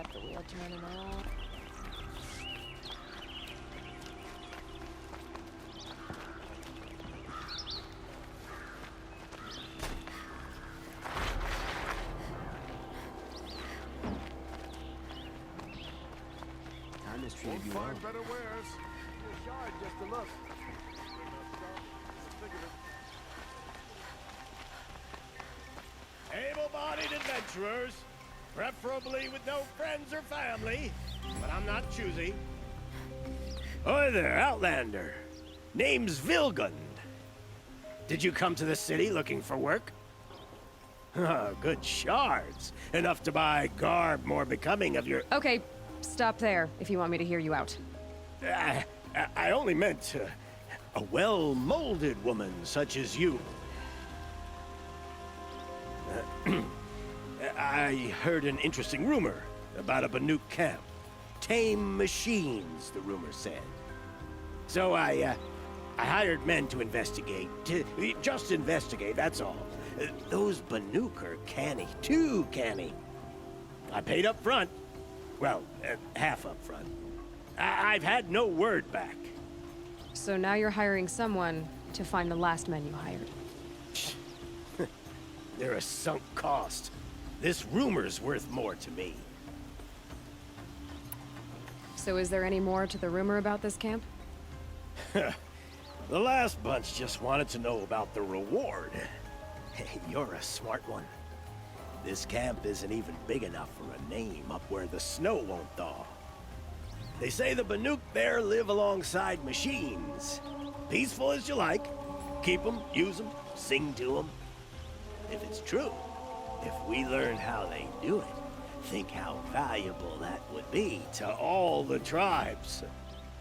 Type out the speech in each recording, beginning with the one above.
kept the wheel turning on. Time has treated you Won't well. find better wares. You're shy just to look. Able-bodied adventurers, preferably with no friends or family, but I'm not choosy. Oi there, Outlander. Name's Vilgund. Did you come to the city looking for work? Good shards. Enough to buy garb more becoming of your... Okay, stop there if you want me to hear you out. I only meant a well-molded woman such as you. I heard an interesting rumor about a Banuk camp. Tame machines, the rumor said. So I hired men to investigate. Just investigate, that's all. Those Banuk are canny, too canny. I paid up front. Well, half up front. I've had no word back. So now you're hiring someone to find the last men you hired. They're a sunk cost. This rumor's worth more to me. So is there any more to the rumor about this camp? The last bunch just wanted to know about the reward. You're a smart one. This camp isn't even big enough for a name up where the snow won't thaw. They say the Banuk there live alongside machines. Peaceful as you like. Keep them, use them, sing to them. If it's true, if we learn how they do it, think how valuable that would be to all the tribes.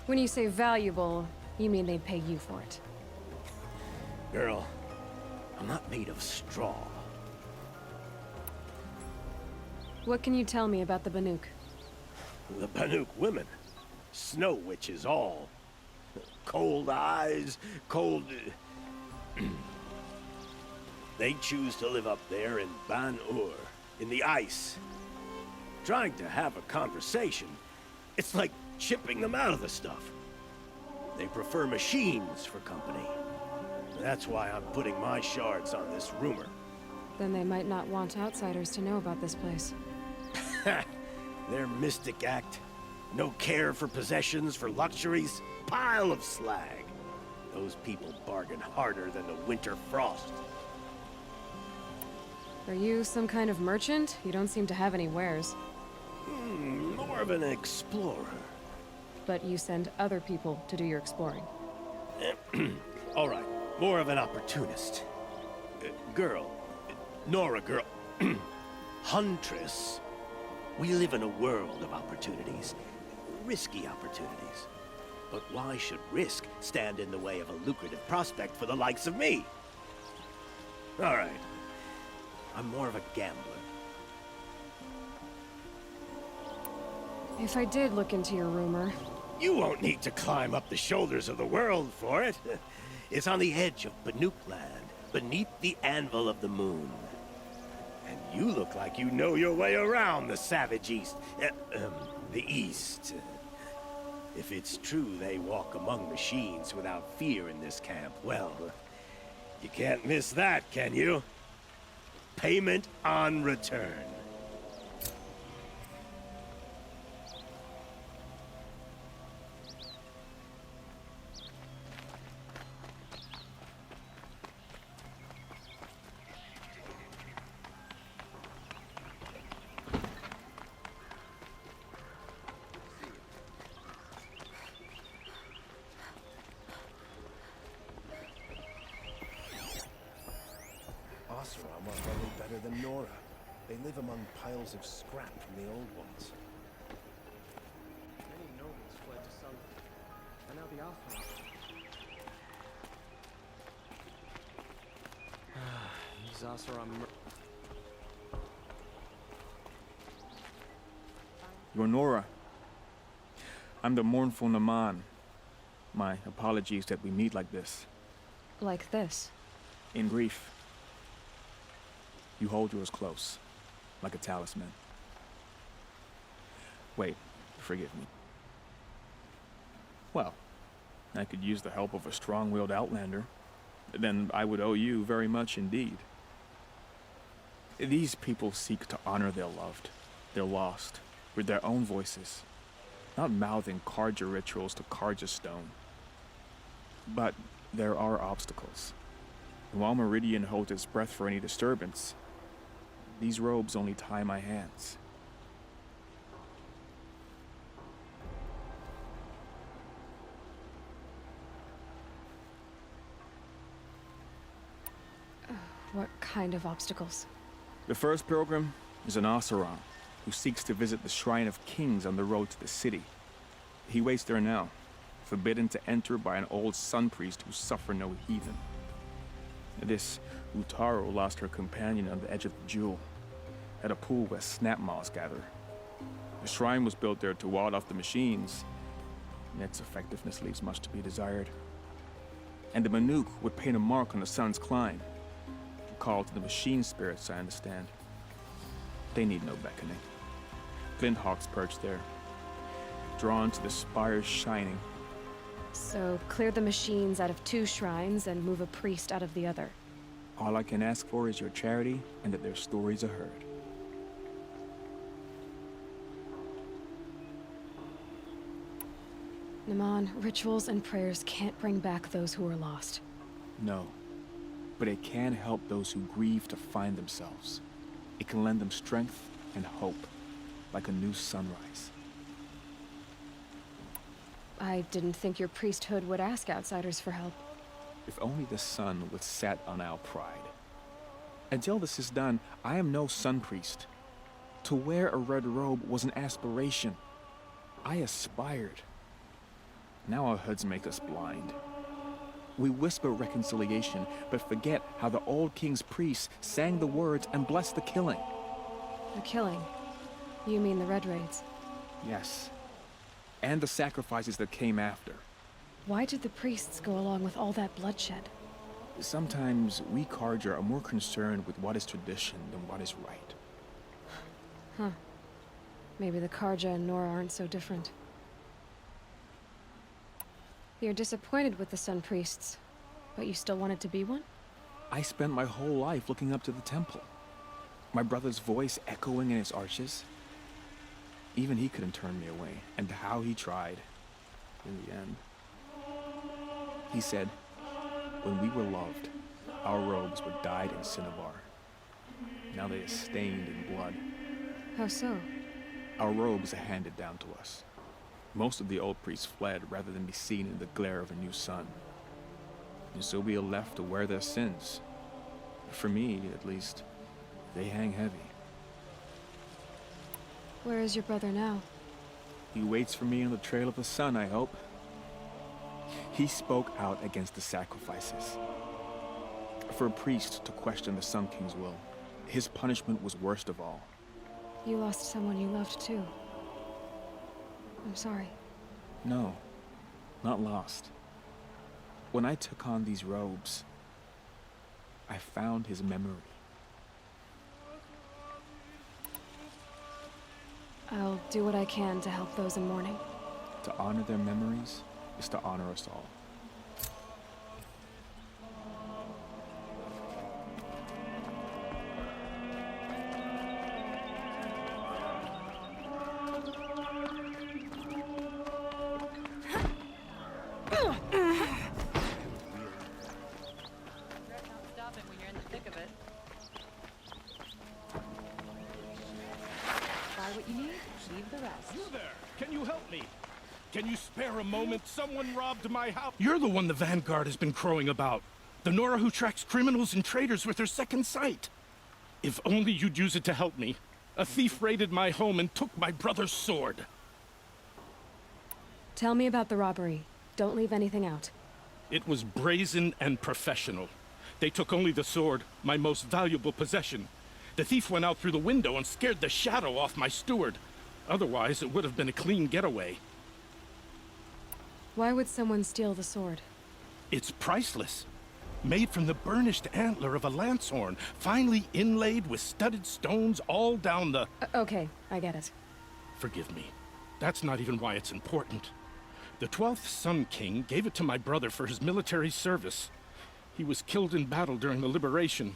When you say valuable, you mean they'd pay you for it. Girl, I'm not made of straw. What can you tell me about the Banuk? The Banuk women. Snow witches all. Cold eyes, cold... They choose to live up there in Ban-Ur, in the ice. Trying to have a conversation, it's like chipping them out of the stuff. They prefer machines for company. That's why I'm putting my shards on this rumor. Then they might not want outsiders to know about this place. Their mystic act. No care for possessions, for luxuries. Pile of slag. Those people bargain harder than the winter frost. Are you some kind of merchant? You don't seem to have any wares. More of an explorer. But you send other people to do your exploring. All right, more of an opportunist. Girl. Nora girl. Huntress. We live in a world of opportunities. Risky opportunities. But why should risk stand in the way of a lucrative prospect for the likes of me? All right. I'm more of a gambler. If I did look into your rumor... You won't need to climb up the shoulders of the world for it. It's on the edge of Banuk land, beneath the anvil of the moon. And you look like you know your way around the savage east. The east. If it's true they walk among machines without fear in this camp, well, you can't miss that, can you? Payment on return. Oseram are hardly better than Nora. They live among piles of scrap from the old ones. Many nobles fled to Sullivan, and now the Alpha. These Oseram... You're Nora. I'm the mournful Naman. My apologies that we meet like this. Like this. In grief. You hold yours close, like a talisman. Wait, forgive me. Well, I could use the help of a strong-willed outlander. Then I would owe you very much indeed. These people seek to honor their loved, their lost, with their own voices, not mouthing Carja rituals to Carja stone. But there are obstacles. And while Meridian holds its breath for any disturbance, these robes only tie my hands. What kind of obstacles? The first pilgrim is an Oseram, who seeks to visit the Shrine of Kings on the road to the city. He waits there now, forbidden to enter by an old sun priest who suffer no heathen. This Utaro lost her companion on the edge of the Jewel, at a pool where snap moths gather. The shrine was built there to ward off the machines, and its effectiveness leaves much to be desired. And the Manuk would paint a mark on the sun's climb, a call to the machine spirits, I understand. They need no beckoning. Glinthawks perch there, drawn to the spires shining. So, clear the machines out of 2 shrines and move a priest out of the other. All I can ask for is your charity and that their stories are heard. Naman, rituals and prayers can't bring back those who are lost. No, but it can help those who grieve to find themselves. It can lend them strength and hope, like a new sunrise. I didn't think your priesthood would ask outsiders for help. If only the sun would set on our pride. Until this is done, I am no sun priest. To wear a red robe was an aspiration. I aspired. Now our hoods make us blind. We whisper reconciliation, but forget how the old king's priests sang the words and blessed the killing. The killing? You mean the Red Raids? Yes. And the sacrifices that came after. Why did the priests go along with all that bloodshed? Sometimes we Carja are more concerned with what is tradition than what is right. Huh. Maybe the Carja and Nora aren't so different. You're disappointed with the Sun Priests, but you still wanted to be one? I spent my whole life looking up to the temple. My brother's voice echoing in its arches. Even he couldn't turn me away, and how he tried. In the end. He said, when we were loved, our robes were dyed in cinnabar. Now they are stained in blood. How so? Our robes are handed down to us. Most of the old priests fled rather than be seen in the glare of a new sun. And so we are left to wear their sins. For me, at least, they hang heavy. Where is your brother now? He waits for me on the trail of the sun, I hope. He spoke out against the sacrifices. For a priest to question the Sun King's will, his punishment was worst of all. You lost someone you loved too. I'm sorry. No, not lost. When I took on these robes, I found his memory. I'll do what I can to help those in mourning. To honor their memories is to honor us all. Can you help me? Can you spare a moment? Someone robbed my house. You're the one the Vanguard has been crowing about. The Nora who tracks criminals and traitors with her second sight. If only you'd use it to help me. A thief raided my home and took my brother's sword. Tell me about the robbery. Don't leave anything out. It was brazen and professional. They took only the sword, my most valuable possession. The thief went out through the window and scared the shadow off my steward. Otherwise, it would have been a clean getaway. Why would someone steal the sword? It's priceless. Made from the burnished antler of a lancehorn, finely inlaid with studded stones all down the... Okay, I get it. Forgive me. That's not even why it's important. The 12th Sun King gave it to my brother for his military service. He was killed in battle during the Liberation.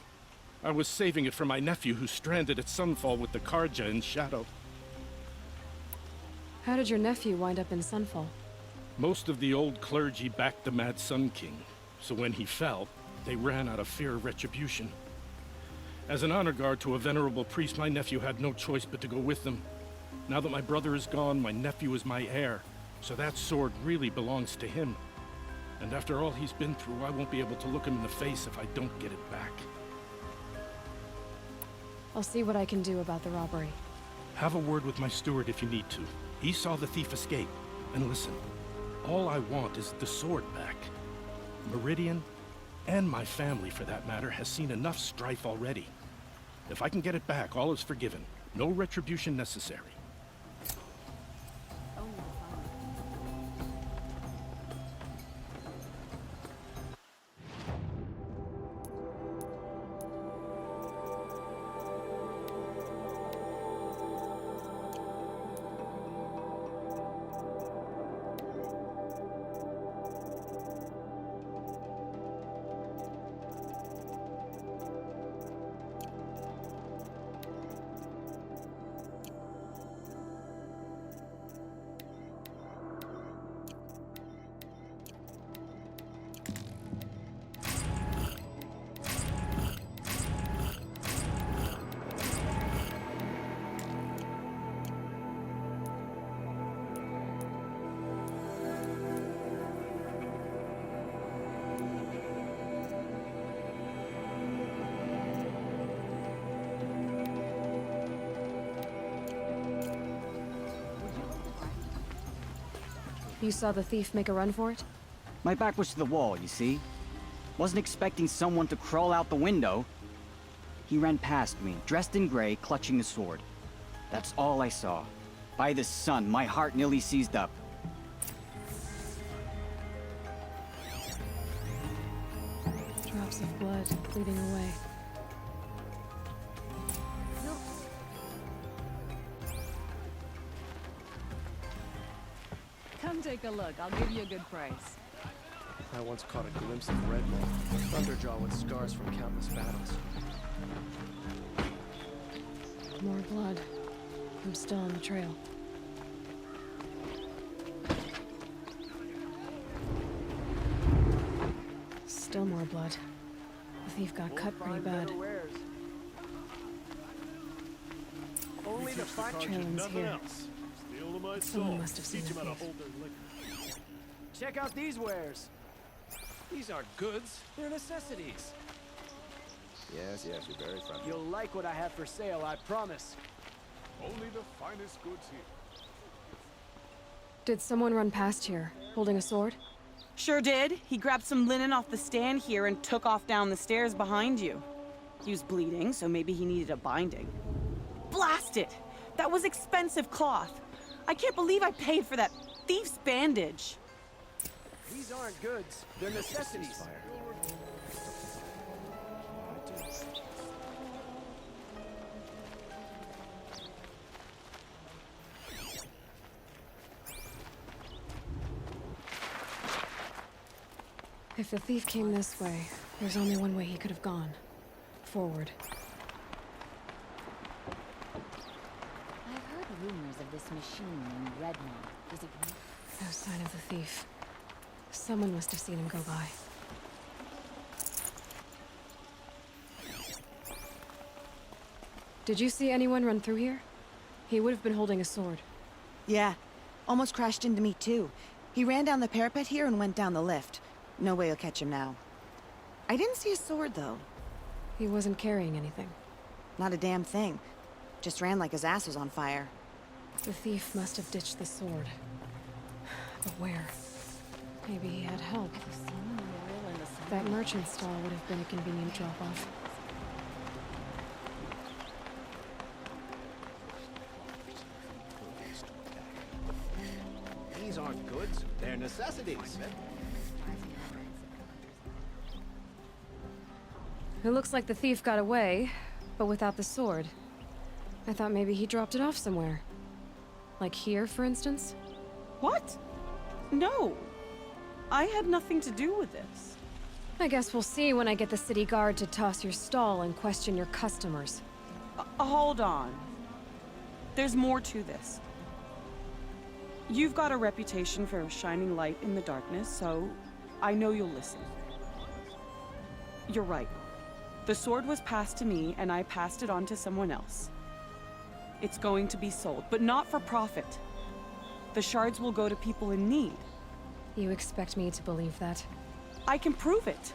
I was saving it for my nephew who's stranded at Sunfall with the Karja in Shadow. How did your nephew wind up in Sunfall? Most of the old clergy backed the Mad Sun King, so when he fell, they ran out of fear of retribution. As an honor guard to a venerable priest, my nephew had no choice but to go with them. Now that my brother is gone, my nephew is my heir, so that sword really belongs to him. And after all he's been through, I won't be able to look him in the face if I don't get it back. I'll see what I can do about the robbery. Have a word with my steward if you need to. He saw the thief escape. And listen, all I want is the sword back. Meridian, and my family for that matter, has seen enough strife already. If I can get it back, all is forgiven. No retribution necessary. You saw the thief make a run for it? My back was to the wall, you see? Wasn't expecting someone to crawl out the window. He ran past me, dressed in gray, clutching a sword. That's all I saw. By the sun, my heart nearly seized up. Drops of blood bleeding away. Come take a look. I'll give you a good price. I once caught a glimpse of Redwall, Thunderjaw with scars from countless battles. More blood. I'm still on the trail. Still more blood. The thief got cut pretty bad. Only the fight. Trailing's here. Someone must have seen the thief. Check out these wares. These aren't goods, they're necessities. Yes, yes, you're very friendly. You'll like what I have for sale, I promise. Only the finest goods here. Did someone run past here, holding a sword? Sure did. He grabbed some linen off the stand here and took off down the stairs behind you. He was bleeding, so maybe he needed a binding. Blast it! That was expensive cloth. I can't believe I paid for that thief's bandage. These aren't goods, they're necessities. If the thief came this way, there's only one way he could have gone. Forward. I've heard rumors of this machine named Redmond. Is it real? No sign of the thief. Someone must have seen him go by. Did you see anyone run through here? He would have been holding a sword. Yeah. Almost crashed into me, too. He ran down the parapet here and went down the lift. No way you'll catch him now. I didn't see a sword, though. He wasn't carrying anything. Not a damn thing. Just ran like his ass was on fire. The thief must have ditched the sword. But where? Maybe he had help. That merchant stall would have been a convenient drop-off. These aren't goods, they're necessities. It looks like the thief got away, but without the sword. I thought maybe he dropped it off somewhere. Like here, for instance? What? No. I had nothing to do with this. I guess we'll see when I get the city guard to toss your stall and question your customers. Hold on. There's more to this. You've got a reputation for shining light in the darkness, so I know you'll listen. You're right. The sword was passed to me, and I passed it on to someone else. It's going to be sold, but not for profit. The shards will go to people in need. You expect me to believe that? I can prove it.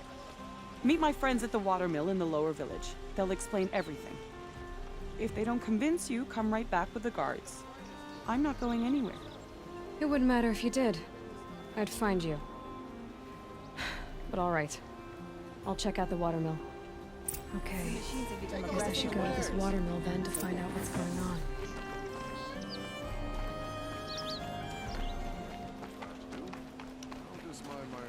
Meet my friends at the watermill in the lower village. They'll explain everything. If they don't convince you, come right back with the guards. I'm not going anywhere. It wouldn't matter if you did. I'd find you. But all right. I'll check out the watermill. Okay. I guess I should go to this watermill then to find out what's going on. I'll just mind my own.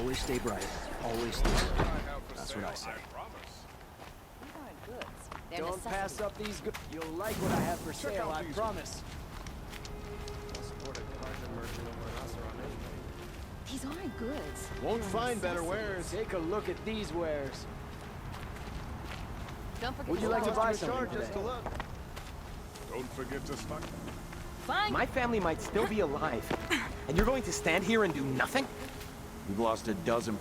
Always stay bright. Always stay bright. That's what I say. Don't pass up these goods. You'll like what I have for sale, I promise. I'll support a carpet merchant over in Asaron anyway. These aren't goods. Won't find better wares. Take a look at these wares. Don't forget Would you like to buy Charge something just today? to look. Don't forget to stock them. Fine. My family might still be alive. And you're going to stand here and do nothing? We've lost a dozen.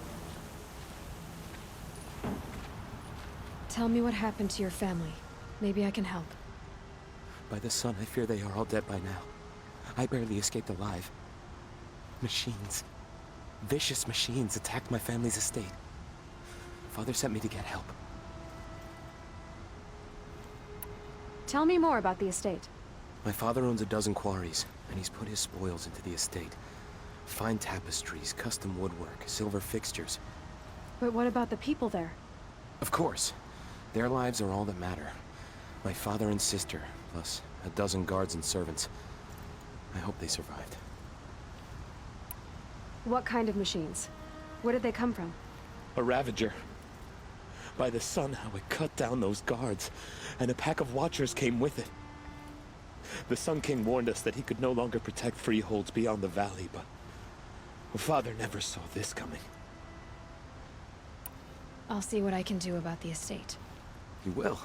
Tell me what happened to your family. Maybe I can help. By the sun, I fear they are all dead by now. I barely escaped alive. Machines. Vicious machines attacked my family's estate. Father sent me to get help. Tell me more about the estate. My father owns a dozen quarries, and he's put his spoils into the estate. Fine tapestries, custom woodwork, silver fixtures. But what about the people there? Of course. Their lives are all that matter. My father and sister, plus a dozen guards and servants. I hope they survived. What kind of machines? Where did they come from? A Ravager. By the sun, how it cut down those guards, and a pack of watchers came with it. The Sun King warned us that he could no longer protect freeholds beyond the valley, but Father never saw this coming. I'll see what I can do about the estate. You will?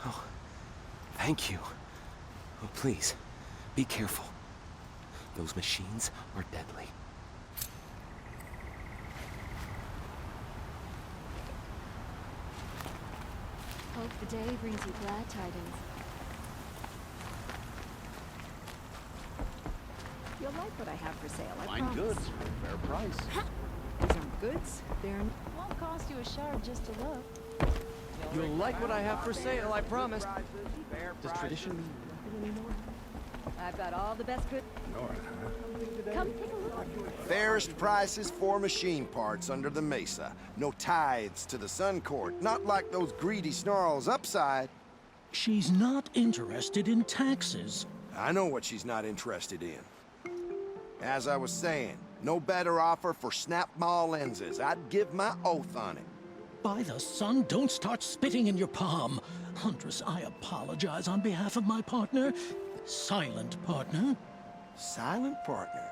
Oh, thank you. Oh, please, be careful. Those machines are deadly. Hope the day brings you glad tidings. You'll like what I have for sale, I Fine promise. goods, fair price. These are goods. They're won't cost you a shard just to look. You'll like what I have for sale, I promise. Does tradition mean nothing anymore? I've got all the best good... Come take a look. Fairest prices for machine parts under the mesa. No tithes to the Sun Court. Not like those greedy snarls upside. She's not interested in taxes. I know what she's not interested in. As I was saying, no better offer for snap-maw lenses. I'd give my oath on it. By the sun, don't start spitting in your palm. Huntress, I apologize on behalf of my partner. Silent partner. Silent partner?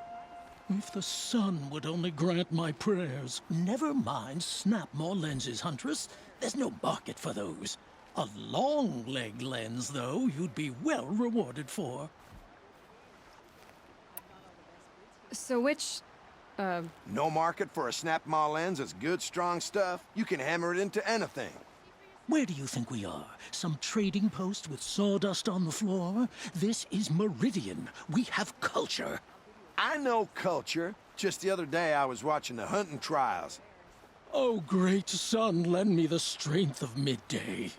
If the sun would only grant my prayers. Never mind snap-maw lenses, Huntress. There's no market for those. A long-leg lens, though, you'd be well rewarded for. So which... No market for a snap-maw lens is good, strong stuff. You can hammer it into anything. Where do you think we are? Some trading post with sawdust on the floor? This is Meridian. We have culture. I know culture. Just the other day I was watching the hunting trials. Oh, great sun, lend me the strength of midday.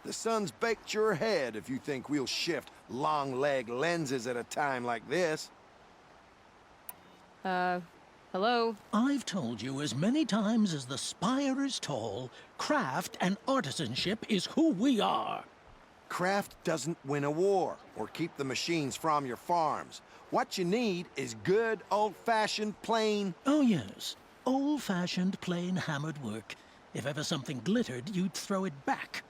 The sun's baked your head if you think we'll shift long-leg lenses at a time like this. Hello? I've told you as many times as the spire is tall, craft and artisanship is who we are. Craft doesn't win a war or keep the machines from your farms. What you need is good, old-fashioned, plain... Oh, yes. Old-fashioned, plain hammered work. If ever something glittered, you'd throw it back.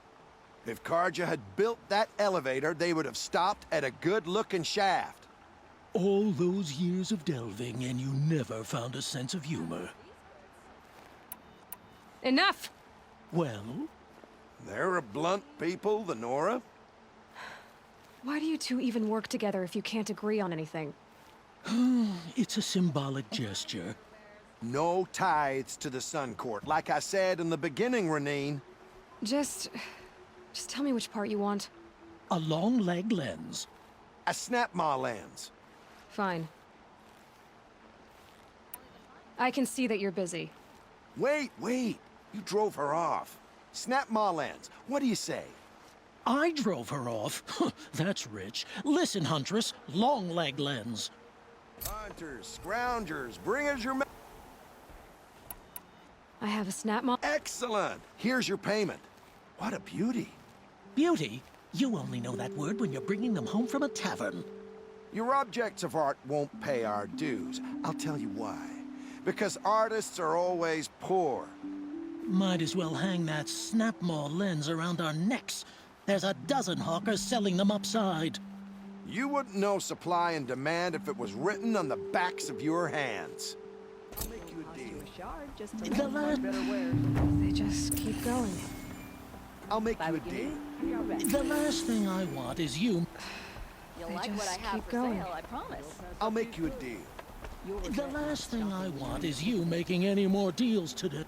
If Carja had built that elevator, they would have stopped at a good-looking shaft. All those years of delving, and you never found a sense of humor. Enough! Well? They're a blunt people, the Nora. Why do you two even work together if you can't agree on anything? It's a symbolic gesture. No tithes to the Sun Court, like I said in the beginning, Renine. Just tell me which part you want. A long-leg lens. A snap-maw lens. Fine. I can see that you're busy. Wait. You drove her off. Snap-maw lens. What do you say? I drove her off? That's rich. Listen, Huntress. Long-leg lens. Hunters, scroungers, bring us your... I have a snap-maw... Excellent! Here's your payment. What a beauty. Beauty? You only know that word when you're bringing them home from a tavern. Your objects of art won't pay our dues. I'll tell you why. Because artists are always poor. Might as well hang that snap-maw lens around our necks. There's a dozen hawkers selling them upside. You wouldn't know supply and demand if it was written on the backs of your hands. I'll make you a deal. They just keep going. I'll make you a deal. The last thing I want is you... You'll They like what I just have keep for going. sale, I promise. I'll make you a deal. The last thing I want is you making any more deals today.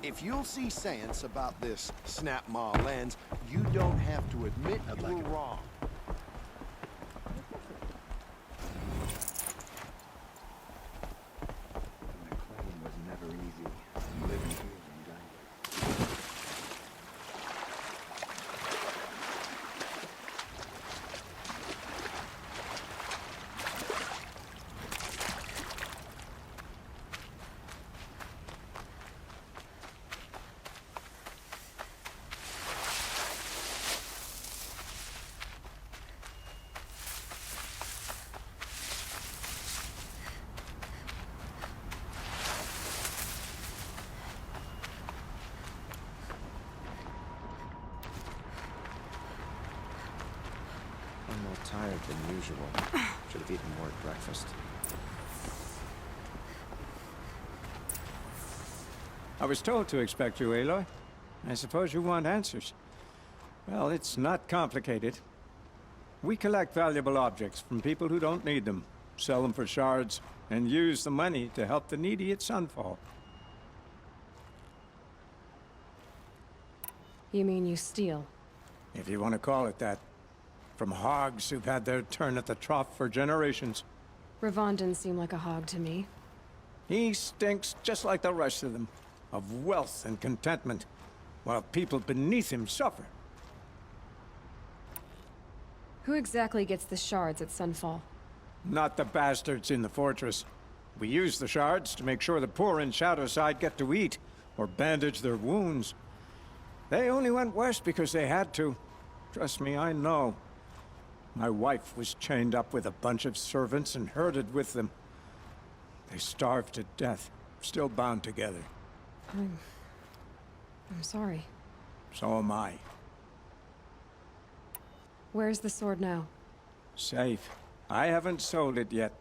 If you'll see sense about this snap-maw lens, you don't have to admit you were wrong. I'm more tired than usual. Should have eaten more at breakfast. I was told to expect you, Aloy. I suppose you want answers. Well, it's not complicated. We collect valuable objects from people who don't need them. sell them for shards, and use the money to help the needy at Sunfall. You mean you steal? If you want to call it that. From hogs who've had their turn at the trough for generations. Ravon didn't seem like a hog to me. He stinks just like the rest of them, of wealth and contentment, while people beneath him suffer. Who exactly gets the shards at Sunfall? Not the bastards in the fortress. We use the shards to make sure the poor in Shadowside get to eat, or bandage their wounds. They only went west because they had to. Trust me, I know. My wife was chained up with a bunch of servants and herded with them. They starved to death, still bound together. I'm sorry. So am I. Where's the sword now? Safe. I haven't sold it yet.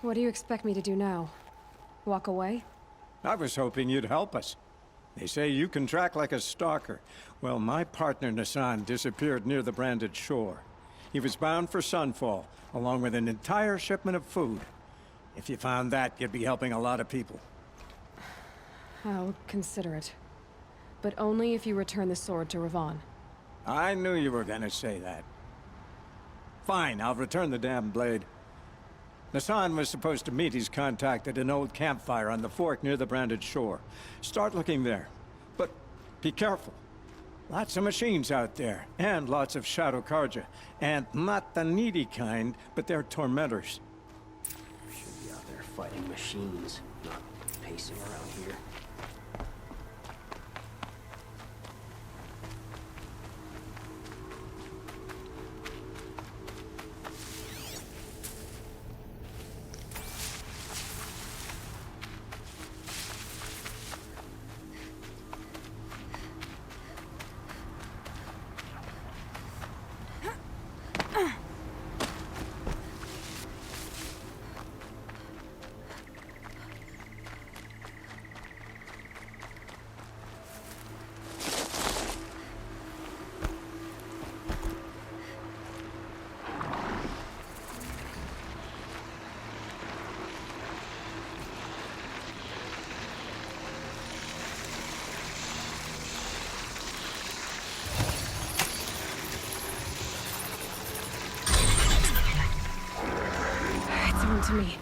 What do you expect me to do now? Walk away? I was hoping you'd help us. They say you can track like a stalker. Well, my partner Nassan disappeared near the branded shore. He was bound for Sunfall, along with an entire shipment of food. If you found that, you'd be helping a lot of people. I'll consider it. But only if you return the sword to Ravon. I knew you were gonna say that. Fine, I'll return the damn blade. Nassan was supposed to meet his contact at an old campfire on the fork near the branded shore. Start looking there. But be careful. Lots of machines out there, and lots of Shadow Karja. And not the needy kind, but they're tormentors. Should be out there fighting machines, not pacing around here. To me.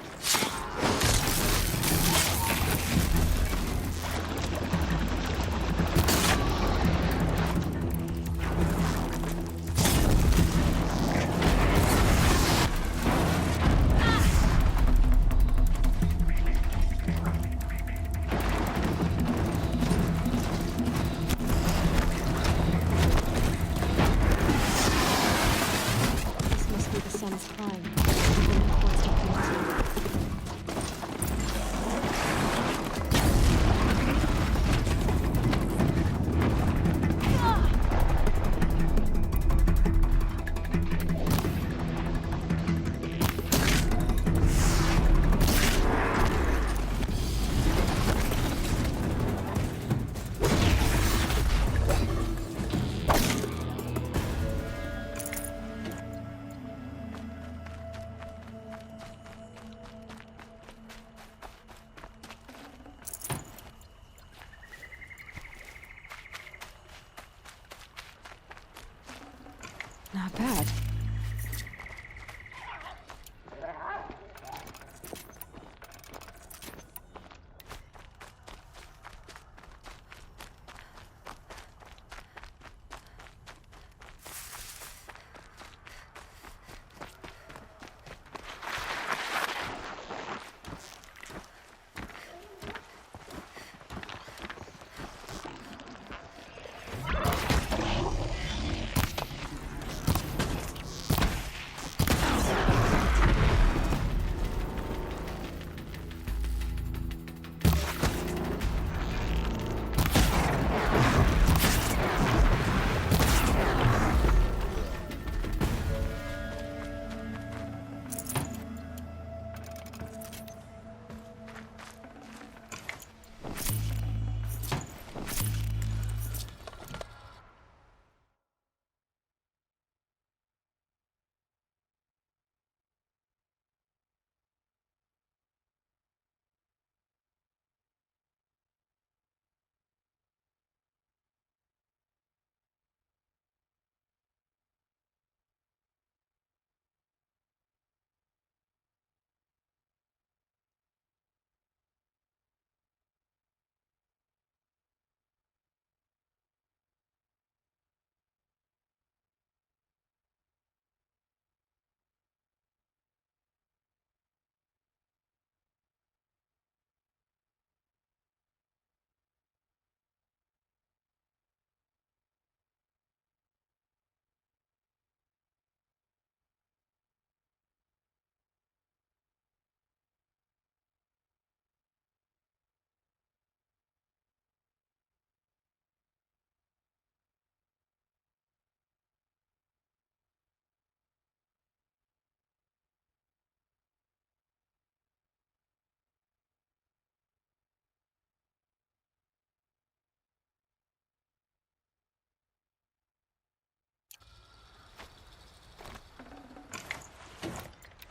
This must be the sun's prime. Not bad.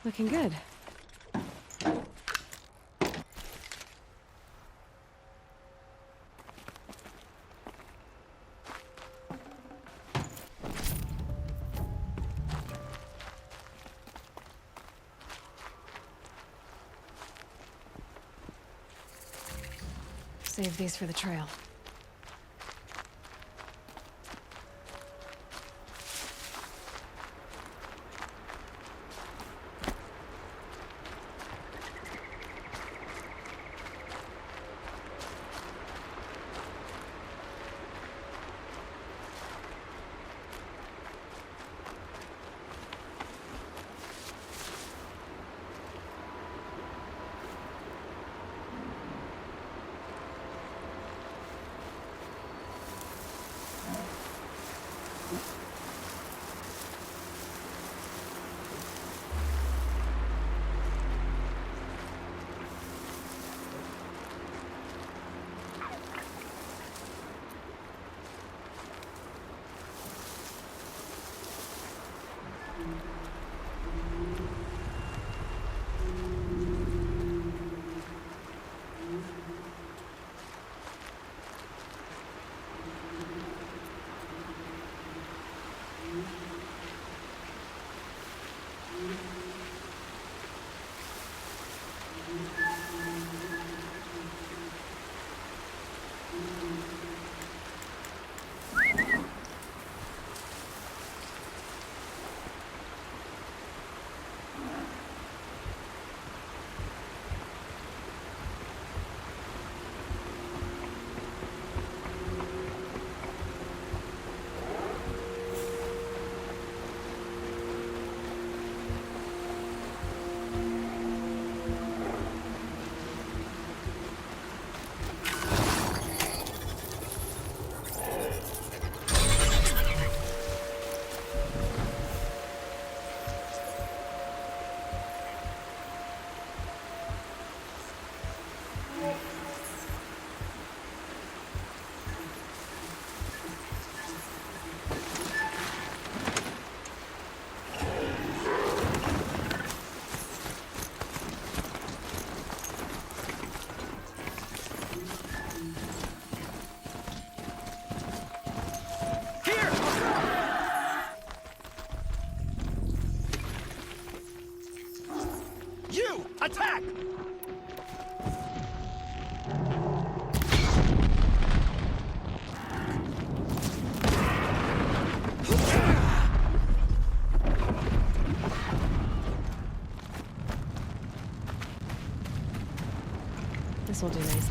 Looking good. Save these for the trail. Attack! This will do nice.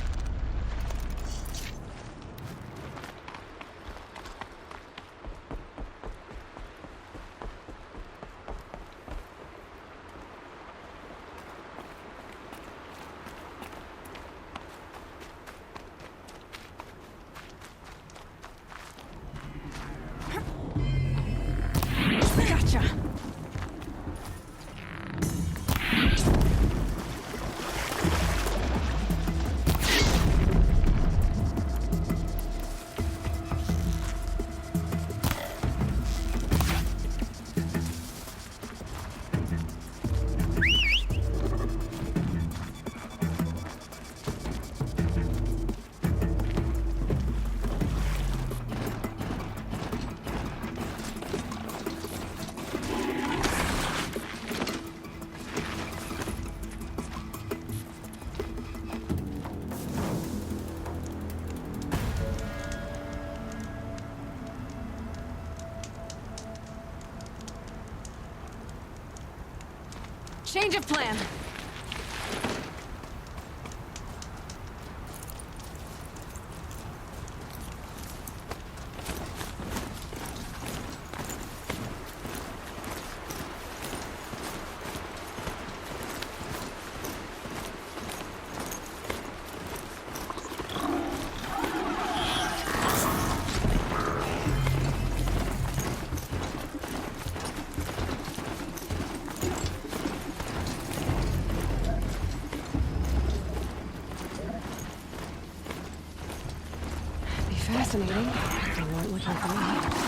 Gotcha! Change of plan. Fascinating. They weren't looking for me.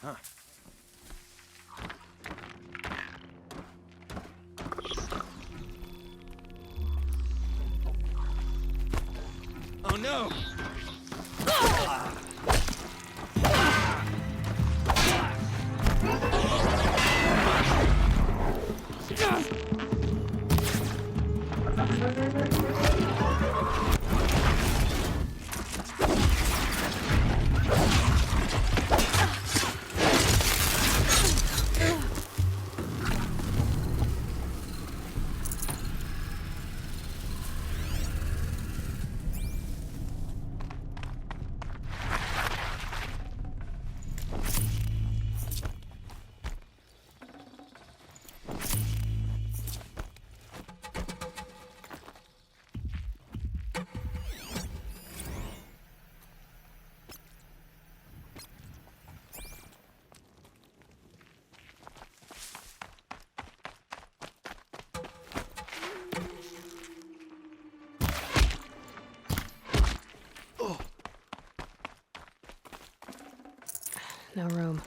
Huh. Oh no! No room.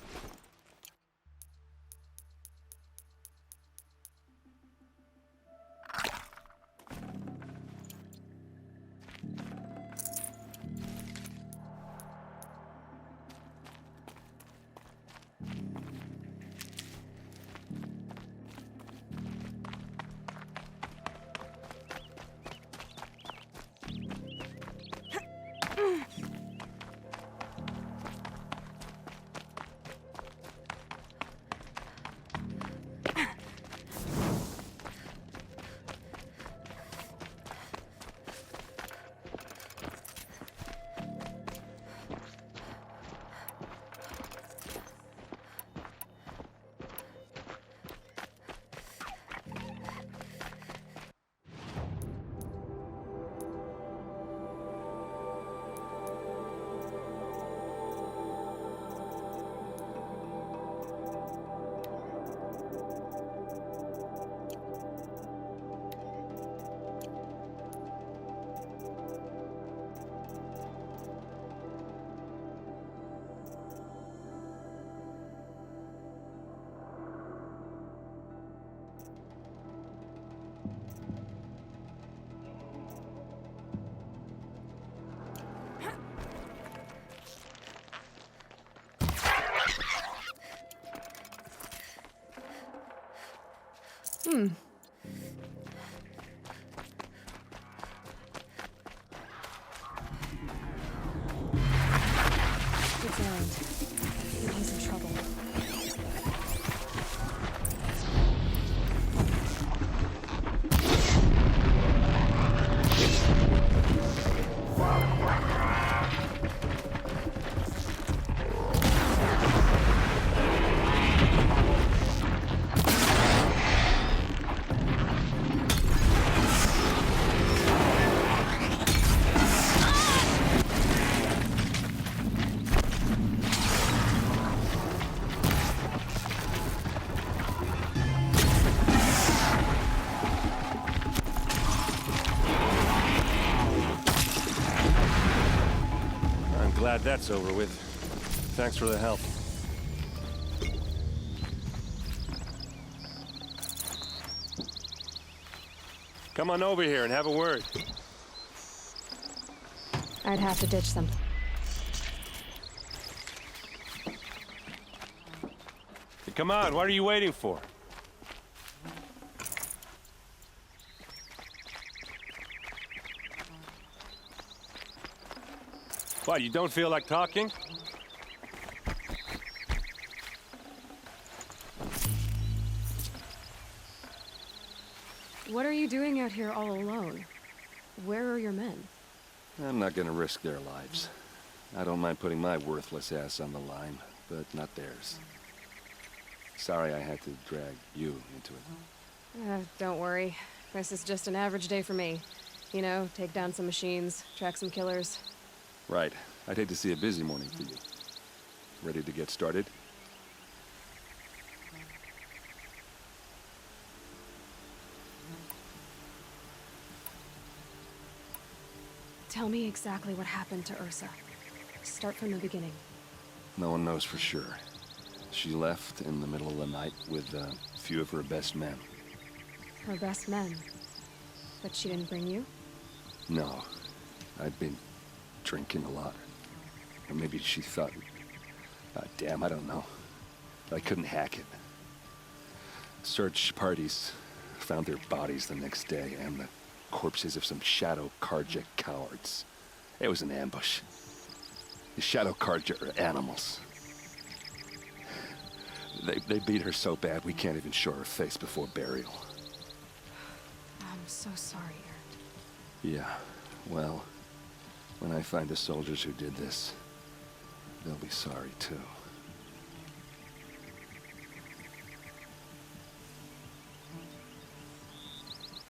It's Erend. I think he's in trouble. Glad that's over with. Thanks for the help. Come on over here and have a word. I'd have to ditch something. Hey, come on, what are you waiting for? What, you don't feel like talking? What are you doing out here all alone? Where are your men? I'm not gonna risk their lives. I don't mind putting my worthless ass on the line, but not theirs. Sorry I had to drag you into it. Don't worry. This is just an average day for me. You know, take down some machines, track some killers. Right. I'd hate to see a busy morning for you. Ready to get started? Tell me exactly what happened to Ursa. Start from the beginning. No one knows for sure. She left in the middle of the night with a few of her best men. Her best men? But she didn't bring you? No. I'd been drinking a lot. Or maybe she thought... damn, I don't know. I couldn't hack it. Search parties found their bodies the next day, and the corpses of some Shadow Carja cowards. It was an ambush. The Shadow Carja are animals. They beat her so bad we can't even show her face before burial. I'm so sorry, Erend. Yeah, well, when I find the soldiers who did this, they'll be sorry too.